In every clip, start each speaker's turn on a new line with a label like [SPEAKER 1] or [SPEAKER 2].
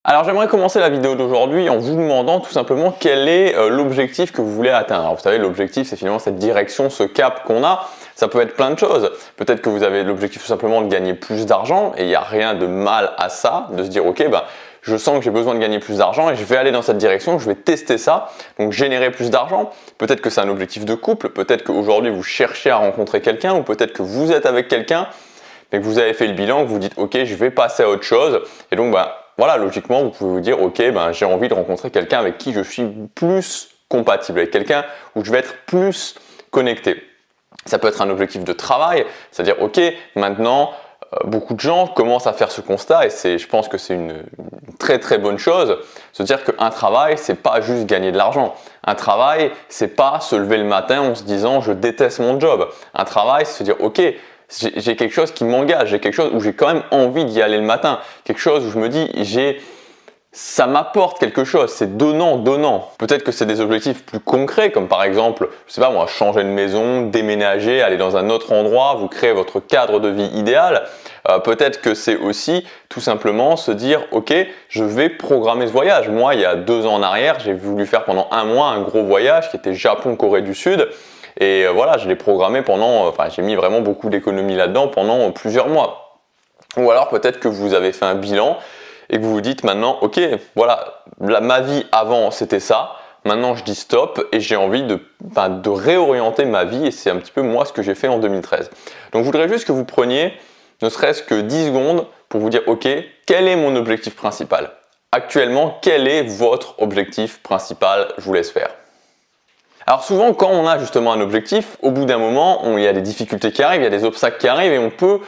[SPEAKER 1] Alors j'aimerais commencer la vidéo d'aujourd'hui en vous demandant tout simplement quel est l'objectif que vous voulez atteindre. Alors vous savez, l'objectif c'est finalement cette direction, ce cap qu'on a. Ça peut être plein de choses. Peut-être que vous avez l'objectif tout simplement de gagner plus d'argent et il n'y a rien de mal à ça, de se dire ok, je sens que j'ai besoin de gagner plus d'argent et je vais aller dans cette direction, je vais tester ça, donc générer plus d'argent. Peut-être que c'est un objectif de couple, peut-être qu'aujourd'hui vous cherchez à rencontrer quelqu'un ou peut-être que vous êtes avec quelqu'un mais que vous avez fait le bilan, que vous dites ok, je vais passer à autre chose et donc voilà, logiquement, vous pouvez vous dire, ok, j'ai envie de rencontrer quelqu'un avec qui je suis plus compatible, avec quelqu'un où je vais être plus connecté. Ça peut être un objectif de travail, c'est-à-dire, ok, maintenant, beaucoup de gens commencent à faire ce constat et je pense que c'est une très très bonne chose, se dire qu'un travail, c'est pas juste gagner de l'argent. Un travail, c'est pas se lever le matin en se disant, je déteste mon job. Un travail, c'est se dire, ok, j'ai quelque chose qui m'engage, j'ai quelque chose où j'ai quand même envie d'y aller le matin, quelque chose où je me dis ça m'apporte quelque chose, c'est donnant. Peut-être que c'est des objectifs plus concrets comme par exemple, je sais pas moi, changer de maison, déménager, aller dans un autre endroit, vous créez votre cadre de vie idéal. Peut-être que c'est aussi tout simplement se dire ok, je vais programmer ce voyage. Moi il y a 2 ans en arrière, j'ai voulu faire pendant 1 mois un gros voyage qui était Japon-Corée du Sud. Et voilà, je l'ai programmé j'ai mis vraiment beaucoup d'économies là-dedans pendant plusieurs mois. Ou alors peut-être que vous avez fait un bilan et que vous vous dites maintenant, ok, voilà, ma vie avant c'était ça, maintenant je dis stop et j'ai envie de réorienter ma vie et c'est un petit peu moi ce que j'ai fait en 2013. Donc je voudrais juste que vous preniez ne serait-ce que 10 secondes pour vous dire, ok, quel est mon objectif principal? Actuellement, quel est votre objectif principal? Je vous laisse faire. Alors souvent, quand on a justement un objectif, au bout d'un moment, il y a des difficultés qui arrivent, il y a des obstacles qui arrivent et on peut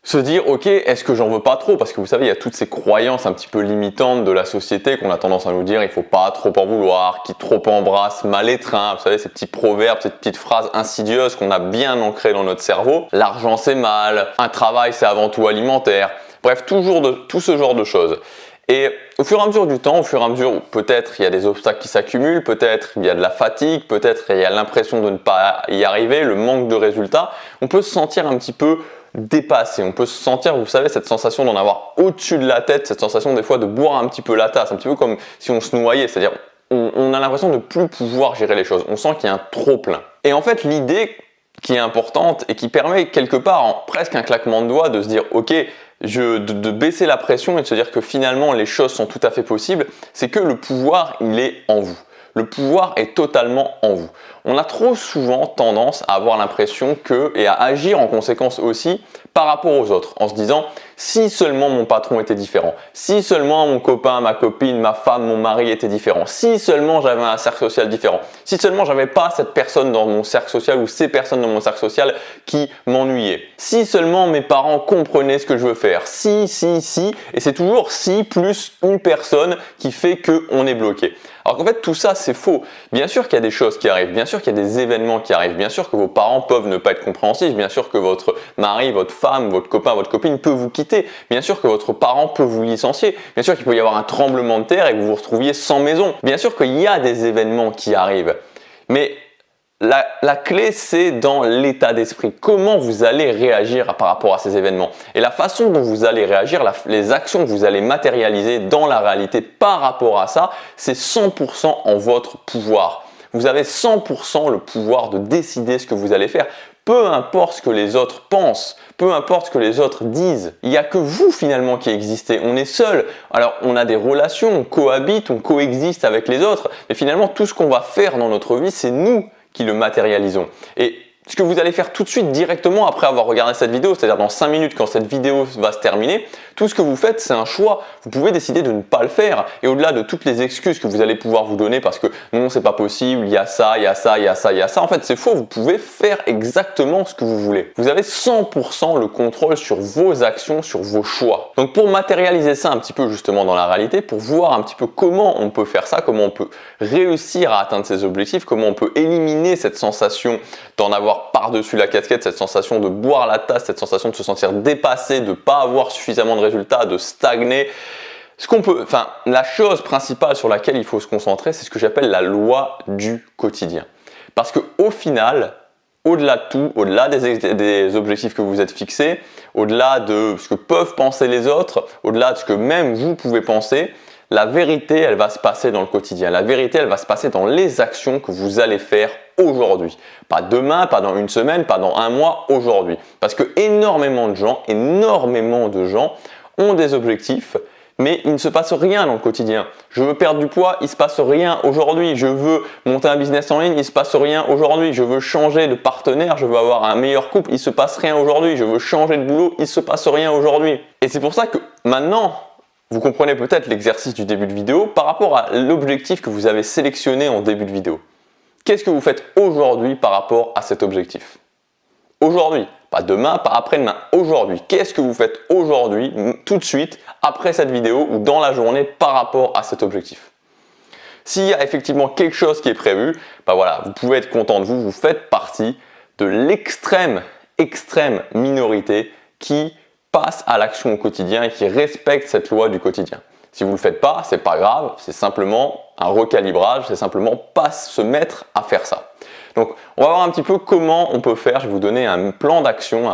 [SPEAKER 1] se dire ok, est-ce que j'en veux pas trop? Parce que vous savez, il y a toutes ces croyances un petit peu limitantes de la société qu'on a tendance à nous dire il faut pas trop en vouloir, qui trop embrasse mal étreint. Vous savez, ces petits proverbes, ces petites phrases insidieuses qu'on a bien ancrées dans notre cerveau. L'argent c'est mal, un travail c'est avant tout alimentaire. Bref, tout ce genre de choses. Et au fur et à mesure du temps, au fur et à mesure où peut-être il y a des obstacles qui s'accumulent, peut-être il y a de la fatigue, peut-être il y a l'impression de ne pas y arriver, le manque de résultats, on peut se sentir un petit peu dépassé, on peut se sentir, vous savez, cette sensation d'en avoir au-dessus de la tête, cette sensation des fois de boire un petit peu la tasse, un petit peu comme si on se noyait, c'est-à-dire on a l'impression de ne plus pouvoir gérer les choses, on sent qu'il y a un trop-plein. Et en fait, l'idée qui est importante et qui permet quelque part, en presque un claquement de doigts, de se dire ok, de baisser la pression et de se dire que finalement les choses sont tout à fait possibles, c'est que le pouvoir il est en vous. Le pouvoir est totalement en vous. On a trop souvent tendance à avoir l'impression et à agir en conséquence aussi par rapport aux autres en se disant si seulement mon patron était différent, si seulement mon copain, ma copine, ma femme, mon mari était différent, si seulement j'avais un cercle social différent, si seulement j'avais pas cette personne dans mon cercle social ou ces personnes dans mon cercle social qui m'ennuyaient, si seulement mes parents comprenaient ce que je veux faire, si, et c'est toujours si plus une personne qui fait qu'on est bloqué. Alors qu'en fait tout ça c'est faux. Bien sûr qu'il y a des choses qui arrivent, bien sûr qu'il y a des événements qui arrivent, bien sûr que vos parents peuvent ne pas être compréhensifs, bien sûr que votre mari, votre femme, votre copain, votre copine peut vous quitter, bien sûr que votre parent peut vous licencier, bien sûr qu'il peut y avoir un tremblement de terre et que vous vous retrouviez sans maison, bien sûr qu'il y a des événements qui arrivent, mais la clé, c'est dans l'état d'esprit. Comment vous allez réagir par rapport à ces événements. Et la façon dont vous allez réagir, les actions que vous allez matérialiser dans la réalité par rapport à ça, c'est 100% en votre pouvoir. Vous avez 100% le pouvoir de décider ce que vous allez faire. Peu importe ce que les autres pensent, peu importe ce que les autres disent. Il n'y a que vous finalement qui existez. On est seul. Alors on a des relations, on cohabite, on coexiste avec les autres. Mais finalement tout ce qu'on va faire dans notre vie, c'est nous qui le matérialisons. Et ce que vous allez faire tout de suite directement après avoir regardé cette vidéo, c'est-à-dire dans 5 minutes quand cette vidéo va se terminer, tout ce que vous faites c'est un choix. Vous pouvez décider de ne pas le faire et au-delà de toutes les excuses que vous allez pouvoir vous donner parce que non c'est pas possible, il y a ça, il y a ça, il y a ça, il y a ça, en fait c'est faux, vous pouvez faire exactement ce que vous voulez. Vous avez 100% le contrôle sur vos actions, sur vos choix. Donc pour matérialiser ça un petit peu justement dans la réalité, pour voir un petit peu comment on peut faire ça, comment on peut réussir à atteindre ses objectifs, comment on peut éliminer cette sensation d'en avoir par-dessus la casquette, cette sensation de boire la tasse, cette sensation de se sentir dépassé, de ne pas avoir suffisamment de résultats, de stagner. La chose principale sur laquelle il faut se concentrer, c'est ce que j'appelle la loi du quotidien. Parce qu'au final, au-delà de tout, au-delà des objectifs que vous êtes fixés, au-delà de ce que peuvent penser les autres, au-delà de ce que même vous pouvez penser, la vérité, elle va se passer dans le quotidien. La vérité, elle va se passer dans les actions que vous allez faire aujourd'hui. Pas demain, pas dans une semaine, pas dans un mois, aujourd'hui. Parce que énormément de gens ont des objectifs, mais il ne se passe rien dans le quotidien. Je veux perdre du poids, il ne se passe rien aujourd'hui. Je veux monter un business en ligne, il ne se passe rien aujourd'hui. Je veux changer de partenaire, je veux avoir un meilleur couple, il ne se passe rien aujourd'hui. Je veux changer de boulot, il ne se passe rien aujourd'hui. Et c'est pour ça que maintenant, vous comprenez peut-être l'exercice du début de vidéo par rapport à l'objectif que vous avez sélectionné en début de vidéo. Qu'est-ce que vous faites aujourd'hui par rapport à cet objectif? Aujourd'hui, pas demain, pas après-demain, aujourd'hui. Qu'est-ce que vous faites aujourd'hui, tout de suite, après cette vidéo ou dans la journée par rapport à cet objectif? S'il y a effectivement quelque chose qui est prévu, voilà, vous pouvez être content de vous, vous faites partie de l'extrême minorité qui passe à l'action au quotidien et qui respecte cette loi du quotidien. Si vous ne le faites pas, c'est pas grave, c'est simplement un recalibrage, c'est simplement pas se mettre à faire ça. Donc, on va voir un petit peu comment on peut faire. Je vais vous donner un plan d'action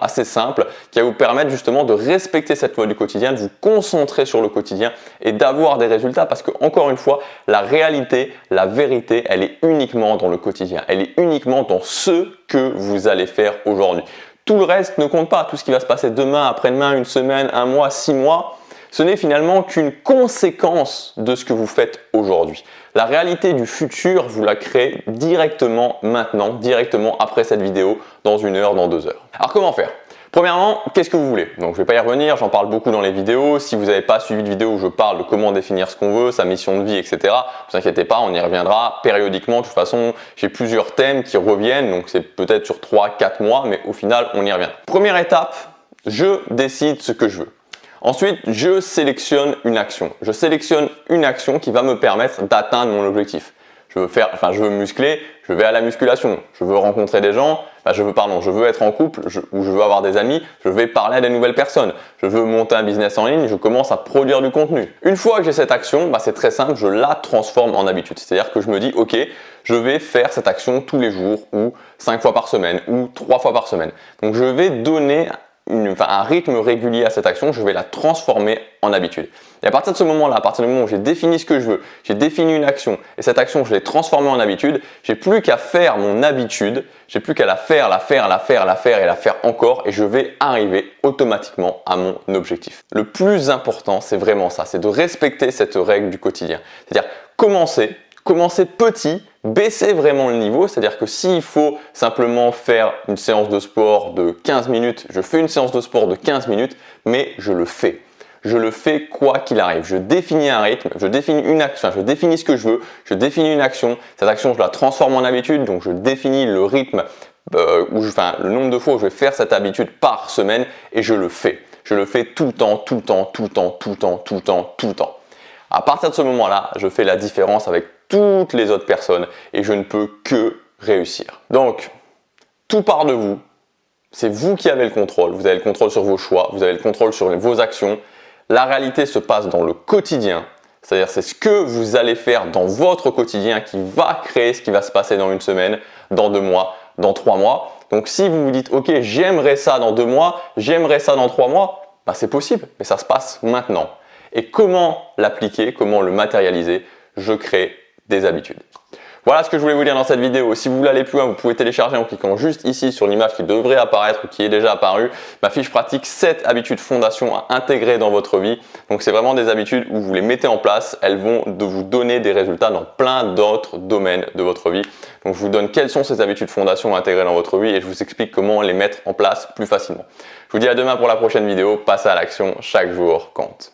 [SPEAKER 1] assez simple qui va vous permettre justement de respecter cette loi du quotidien, de vous concentrer sur le quotidien et d'avoir des résultats parce que, encore une fois, la réalité, la vérité, elle est uniquement dans le quotidien. Elle est uniquement dans ce que vous allez faire aujourd'hui. Tout le reste ne compte pas. Tout ce qui va se passer demain, après-demain, une semaine, un mois, 6 mois, ce n'est finalement qu'une conséquence de ce que vous faites aujourd'hui. La réalité du futur, vous la créez directement maintenant, directement après cette vidéo, dans 1 heure, dans 2 heures. Alors comment faire? Premièrement, qu'est-ce que vous voulez? Donc je ne vais pas y revenir, j'en parle beaucoup dans les vidéos. Si vous n'avez pas suivi de vidéo où je parle de comment définir ce qu'on veut, sa mission de vie, etc., ne vous inquiétez pas, on y reviendra périodiquement. De toute façon, j'ai plusieurs thèmes qui reviennent, donc c'est peut-être sur 3-4 mois, mais au final, on y revient. Première étape, je décide ce que je veux. Ensuite, je sélectionne une action. Je sélectionne une action qui va me permettre d'atteindre mon objectif. Je veux muscler, je vais à la musculation. Je veux rencontrer des gens, je veux être en couple ou je veux avoir des amis, je vais parler à des nouvelles personnes. Je veux monter un business en ligne, je commence à produire du contenu. Une fois que j'ai cette action, c'est très simple, je la transforme en habitude. C'est-à-dire que je me dis, ok, je vais faire cette action tous les jours ou 5 fois par semaine ou 3 fois par semaine. Donc je vais donner un rythme régulier à cette action, je vais la transformer en habitude. Et à partir de ce moment-là, à partir du moment où j'ai défini ce que je veux, j'ai défini une action et cette action, je l'ai transformée en habitude, j'ai plus qu'à faire mon habitude, j'ai plus qu'à la faire et la faire encore et je vais arriver automatiquement à mon objectif. Le plus important, c'est vraiment ça, c'est de respecter cette règle du quotidien. C'est-à-dire commencer petit, baisser vraiment le niveau, c'est-à-dire que s'il faut simplement faire une séance de sport de 15 minutes, je fais une séance de sport de 15 minutes, mais je le fais. Je le fais quoi qu'il arrive. Je définis un rythme, je définis une action, je définis ce que je veux, je définis une action. Cette action, je la transforme en habitude, donc je définis le rythme, le nombre de fois où je vais faire cette habitude par semaine et je le fais. Je le fais tout le temps. À partir de ce moment-là, je fais la différence avec toutes les autres personnes et je ne peux que réussir. Donc, tout part de vous. C'est vous qui avez le contrôle. Vous avez le contrôle sur vos choix, vous avez le contrôle sur vos actions. La réalité se passe dans le quotidien. C'est-à-dire c'est ce que vous allez faire dans votre quotidien qui va créer ce qui va se passer dans 1 semaine, dans 2 mois, dans 3 mois. Donc si vous vous dites « Ok, j'aimerais ça dans 2 mois, j'aimerais ça dans 3 mois », c'est possible, mais ça se passe maintenant. Et comment l'appliquer, comment le matérialiser? Je crée des habitudes. Voilà ce que je voulais vous dire dans cette vidéo. Si vous voulez aller plus loin, vous pouvez télécharger en cliquant juste ici sur l'image qui devrait apparaître ou qui est déjà apparue, ma fiche pratique 7 habitudes fondation à intégrer dans votre vie. Donc c'est vraiment des habitudes où vous les mettez en place, elles vont vous donner des résultats dans plein d'autres domaines de votre vie. Donc je vous donne quelles sont ces habitudes fondation à intégrer dans votre vie et je vous explique comment les mettre en place plus facilement. Je vous dis à demain pour la prochaine vidéo. Passez à l'action, chaque jour compte.